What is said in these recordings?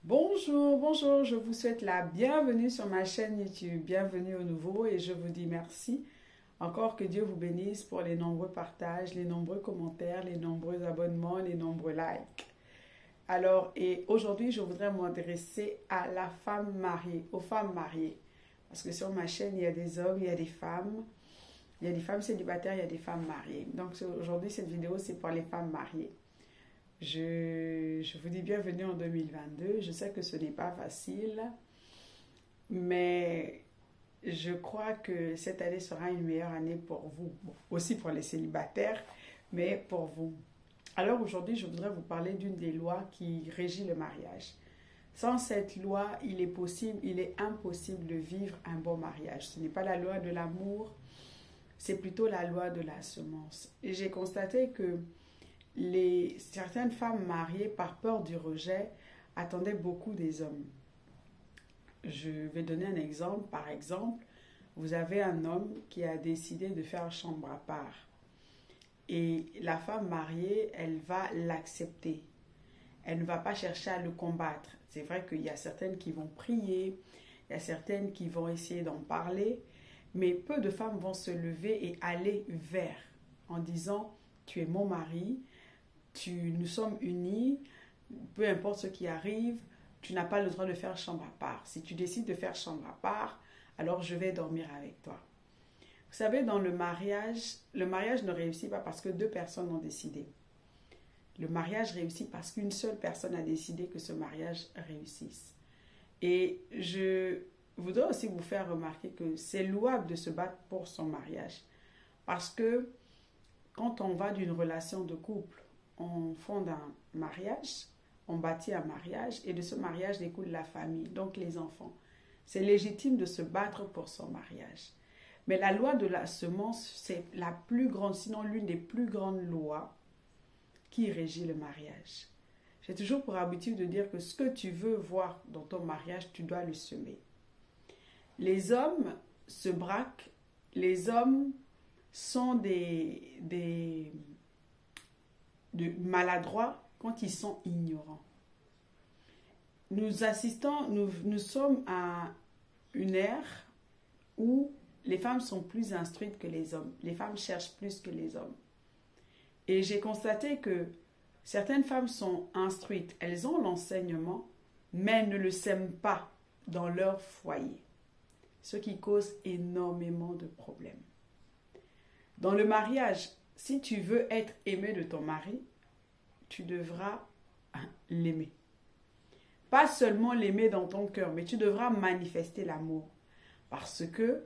Bonjour, bonjour, je vous souhaite la bienvenue sur ma chaîne YouTube, bienvenue au nouveau et je vous dis merci. Encore que Dieu vous bénisse pour les nombreux partages, les nombreux commentaires, les nombreux abonnements, les nombreux likes. Alors, et aujourd'hui, je voudrais m'adresser à la femme mariée, aux femmes mariées. Parce que sur ma chaîne, il y a des hommes, il y a des femmes. Il y a des femmes célibataires, il y a des femmes mariées. Donc aujourd'hui, cette vidéo, c'est pour les femmes mariées. Je vous dis bienvenue en 2022. Je sais que ce n'est pas facile, mais je crois que cette année sera une meilleure année pour vous. Bon, aussi pour les célibataires, mais pour vous. Alors aujourd'hui, je voudrais vous parler d'une des lois qui régit le mariage. Sans cette loi, il est impossible de vivre un bon mariage. Ce n'est pas la loi de l'amour, c'est plutôt la loi de la semence. Et j'ai constaté que certaines femmes mariées, par peur du rejet, attendaient beaucoup des hommes. Je vais donner un exemple. Par exemple, vous avez un homme qui a décidé de faire chambre à part. Et la femme mariée, elle va l'accepter. Elle ne va pas chercher à le combattre. C'est vrai qu'il y a certaines qui vont prier, il y a certaines qui vont essayer d'en parler, mais peu de femmes vont se lever et aller vers en disant « Tu es mon mari, nous sommes unis, peu importe ce qui arrive, tu n'as pas le droit de faire chambre à part. Si tu décides de faire chambre à part, alors je vais dormir avec toi. » Vous savez, dans le mariage ne réussit pas parce que deux personnes ont décidé. Le mariage réussit parce qu'une seule personne a décidé que ce mariage réussisse. Et je voudrais aussi vous faire remarquer que c'est louable de se battre pour son mariage. Parce que quand on va d'une relation de couple, on fonde un mariage, on bâtit un mariage et de ce mariage découle la famille, donc les enfants. C'est légitime de se battre pour son mariage. Mais la loi de la semence, c'est la plus grande, sinon l'une des plus grandes lois qui régit le mariage. J'ai toujours pour habitude de dire que ce que tu veux voir dans ton mariage, tu dois le semer. Les hommes se braquent, les hommes sont des maladroits quand ils sont ignorants. Nous sommes à une ère où les femmes sont plus instruites que les hommes. Les femmes cherchent plus que les hommes. Et j'ai constaté que certaines femmes sont instruites, elles ont l'enseignement, mais elles ne le sèment pas dans leur foyer. Ce qui cause énormément de problèmes. Dans le mariage, si tu veux être aimé de ton mari, tu devras l'aimer. Pas seulement l'aimer dans ton cœur, mais tu devras manifester l'amour. Parce que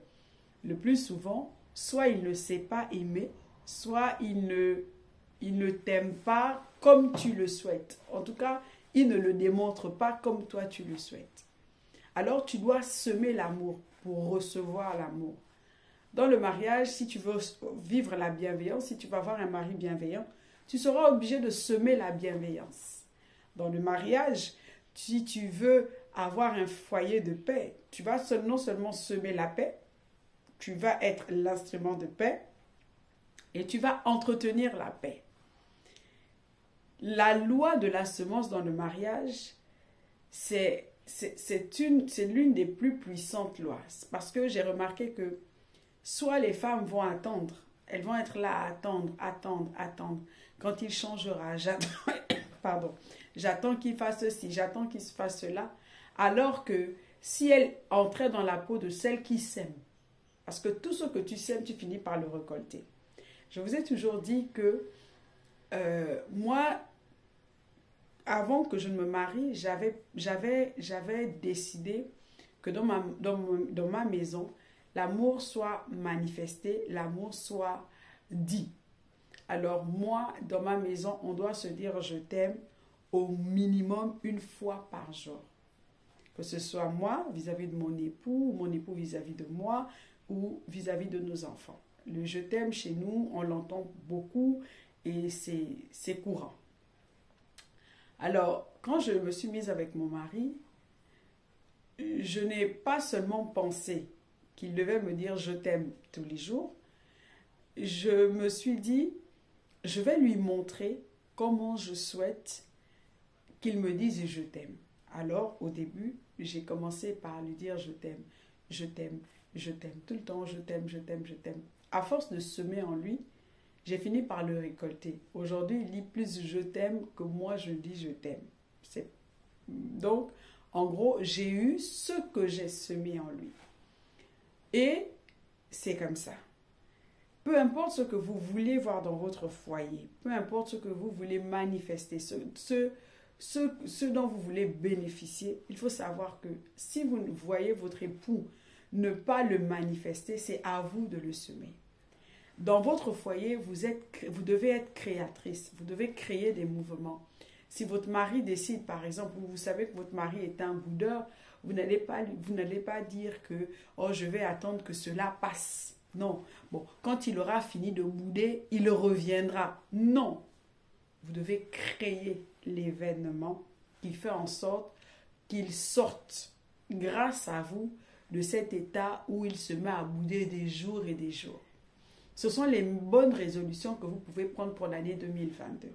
le plus souvent, soit il ne sait pas aimer, soit il ne t'aime pas comme tu le souhaites. En tout cas, il ne le démontre pas comme toi tu le souhaites. Alors tu dois semer l'amour pour recevoir l'amour. Dans le mariage, si tu veux vivre la bienveillance, si tu vas avoir un mari bienveillant, tu seras obligé de semer la bienveillance. Dans le mariage, si tu veux avoir un foyer de paix, tu vas non seulement semer la paix, tu vas être l'instrument de paix et tu vas entretenir la paix. La loi de la semence dans le mariage, c'est l'une des plus puissantes lois. Parce que j'ai remarqué que soit les femmes vont attendre, elles vont être là à attendre. Quand il changera, j'attends qu'il fasse ceci, j'attends qu'il se fasse cela. Alors que si elles entraient dans la peau de celles qui s'aiment, parce que tout ce que tu sèmes, tu finis par le récolter. Je vous ai toujours dit que moi, avant que je ne me marie, j'avais décidé que dans ma maison, l'amour soit manifesté, l'amour soit dit. Alors moi, dans ma maison, on doit se dire je t'aime au minimum une fois par jour. Que ce soit moi vis-à-vis de mon époux vis-à-vis de moi, ou vis-à-vis de nos enfants. Le je t'aime chez nous, on l'entend beaucoup et c'est courant. Alors, quand je me suis mise avec mon mari, je n'ai pas seulement pensé qu'il devait me dire je t'aime tous les jours. Je me suis dit, je vais lui montrer comment je souhaite qu'il me dise je t'aime. Alors, au début, j'ai commencé par lui dire je t'aime, je t'aime, je t'aime. Tout le temps, je t'aime, je t'aime, je t'aime. À force de semer en lui, j'ai fini par le récolter. Aujourd'hui, il dit plus je t'aime que moi je dis je t'aime. Donc, en gros, j'ai eu ce que j'ai semé en lui. Et c'est comme ça. Peu importe ce que vous voulez voir dans votre foyer, peu importe ce que vous voulez manifester, ce dont vous voulez bénéficier, il faut savoir que si vous voyez votre époux ne pas le manifester, c'est à vous de le semer. Dans votre foyer, vous devez être créatrice, vous devez créer des mouvements. Si votre mari décide, par exemple, vous savez que votre mari est un boudeur, vous n'allez pas dire que « oh, je vais attendre que cela passe ». Non. Bon, quand il aura fini de bouder, il reviendra. Non. Vous devez créer l'événement qui fait en sorte qu'il sorte grâce à vous de cet état où il se met à bouder des jours et des jours. Ce sont les bonnes résolutions que vous pouvez prendre pour l'année 2022.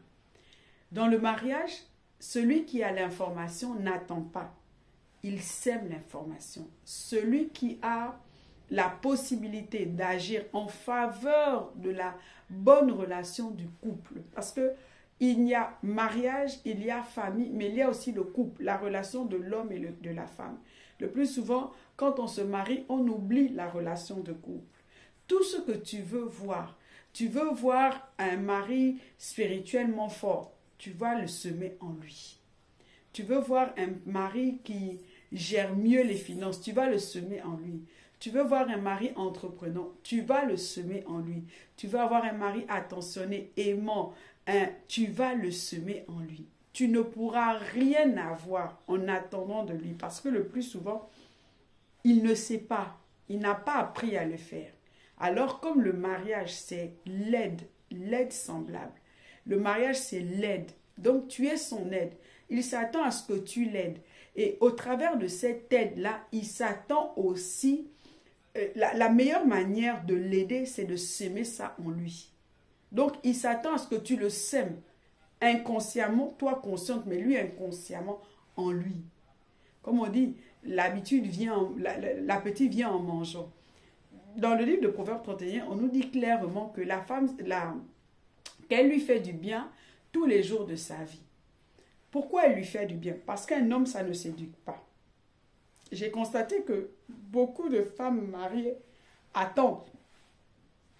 Dans le mariage, celui qui a l'information n'attend pas. Il sème l'information. Celui qui a la possibilité d'agir en faveur de la bonne relation du couple. Parce que il y a mariage, il y a famille, mais il y a aussi le couple, la relation de l'homme et de la femme. Le plus souvent, quand on se marie, on oublie la relation de couple. Tout ce que tu veux voir un mari spirituellement fort, tu vas le semer en lui. Tu veux voir un mari qui gère mieux les finances, tu vas le semer en lui. Tu veux voir un mari entreprenant, tu vas le semer en lui. Tu veux avoir un mari attentionné, aimant, tu vas le semer en lui. Tu ne pourras rien avoir en attendant de lui parce que le plus souvent, il ne sait pas, il n'a pas appris à le faire. Alors comme le mariage, c'est l'aide semblable. Le mariage, c'est l'aide. Donc tu es son aide. Il s'attend à ce que tu l'aides. Et au travers de cette aide-là, il s'attend aussi... La meilleure manière de l'aider, c'est de s'aimer ça en lui. Donc, il s'attend à ce que tu le sèmes inconsciemment, toi consciente, mais lui inconsciemment en lui. Comme on dit, l'appétit vient en mangeant. Dans le livre de Proverbes 31, on nous dit clairement que la femme, qu'elle lui fait du bien tous les jours de sa vie. Pourquoi elle lui fait du bien? Parce qu'un homme, ça ne s'éduque pas. J'ai constaté que beaucoup de femmes mariées attendent.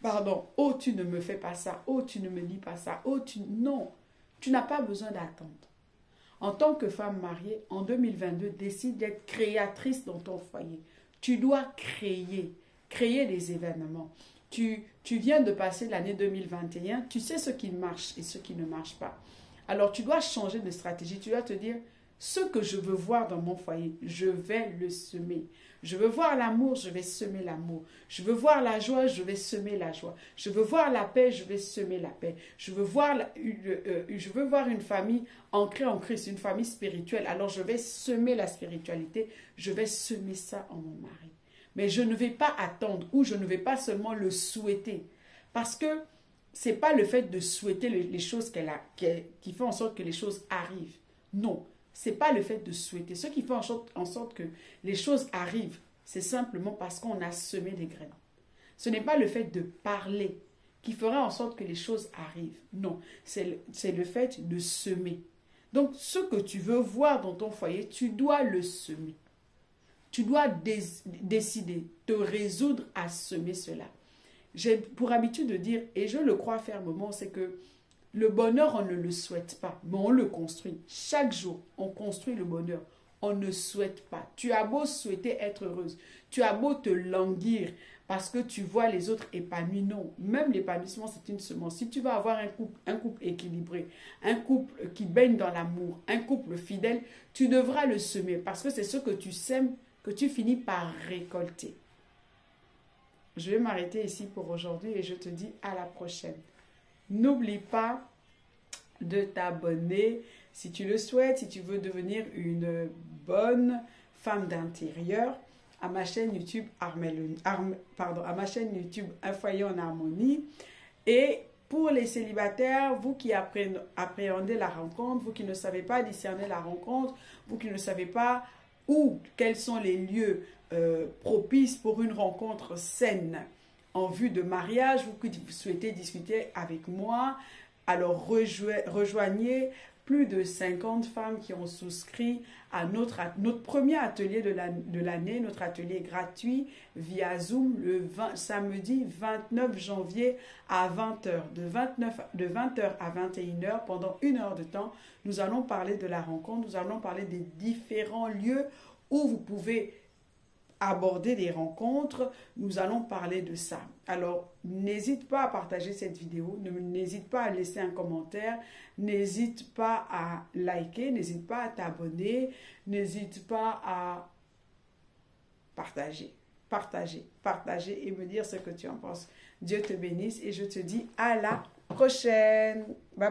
Pardon, oh tu ne me fais pas ça, oh tu ne me dis pas ça, oh tu... Non, tu n'as pas besoin d'attendre. En tant que femme mariée, en 2022, décide d'être créatrice dans ton foyer. Tu dois créer des événements. Tu viens de passer l'année 2021, tu sais ce qui marche et ce qui ne marche pas. Alors tu dois changer de stratégie, tu dois te dire... Ce que je veux voir dans mon foyer, je vais le semer. Je veux voir l'amour, je vais semer l'amour. Je veux voir la joie, je vais semer la joie. Je veux voir la paix, je vais semer la paix. Je veux voir une famille ancrée en Christ, une famille spirituelle. Alors je vais semer la spiritualité, je vais semer ça en mon mari. Mais je ne vais pas attendre ou je ne vais pas seulement le souhaiter. Parce que ce n'est pas le fait de souhaiter les choses qui fait en sorte que les choses arrivent. Non. Ce n'est pas le fait de souhaiter. Ce qui fait en sorte que les choses arrivent, c'est simplement parce qu'on a semé des graines. Ce n'est pas le fait de parler qui fera en sorte que les choses arrivent. Non, c'est le fait de semer. Donc, ce que tu veux voir dans ton foyer, tu dois le semer. Tu dois décider, te résoudre à semer cela. J'ai pour habitude de dire, et je le crois fermement, c'est que le bonheur, on ne le souhaite pas, mais on le construit. Chaque jour, on construit le bonheur. On ne souhaite pas. Tu as beau souhaiter être heureuse. Tu as beau te languir parce que tu vois les autres épanouis. Non, même l'épanouissement, c'est une semence. Si tu vas avoir un couple équilibré, un couple qui baigne dans l'amour, un couple fidèle, tu devras le semer parce que c'est ce que tu sèmes que tu finis par récolter. Je vais m'arrêter ici pour aujourd'hui et je te dis à la prochaine. N'oublie pas de t'abonner si tu le souhaites, si tu veux devenir une bonne femme d'intérieur à ma chaîne YouTube à ma chaîne YouTube Un foyer en harmonie. Et pour les célibataires, vous qui appréhendez la rencontre, vous qui ne savez pas discerner la rencontre, vous qui ne savez pas quels sont les lieux propices pour une rencontre saine en vue de mariage, vous qui souhaitez discuter avec moi, alors rejoignez plus de 50 femmes qui ont souscrit à notre premier atelier de l'année, notre atelier gratuit via Zoom le samedi 29 janvier à 20 h. De 20 h à 21 h, pendant 1 heure de temps, nous allons parler de la rencontre, nous allons parler des différents lieux où vous pouvez aborder des rencontres, nous allons parler de ça. Alors, n'hésite pas à partager cette vidéo, n'hésite pas à laisser un commentaire, n'hésite pas à liker, n'hésite pas à t'abonner, n'hésite pas à partager et me dire ce que tu en penses. Dieu te bénisse et je te dis à la prochaine. Bye.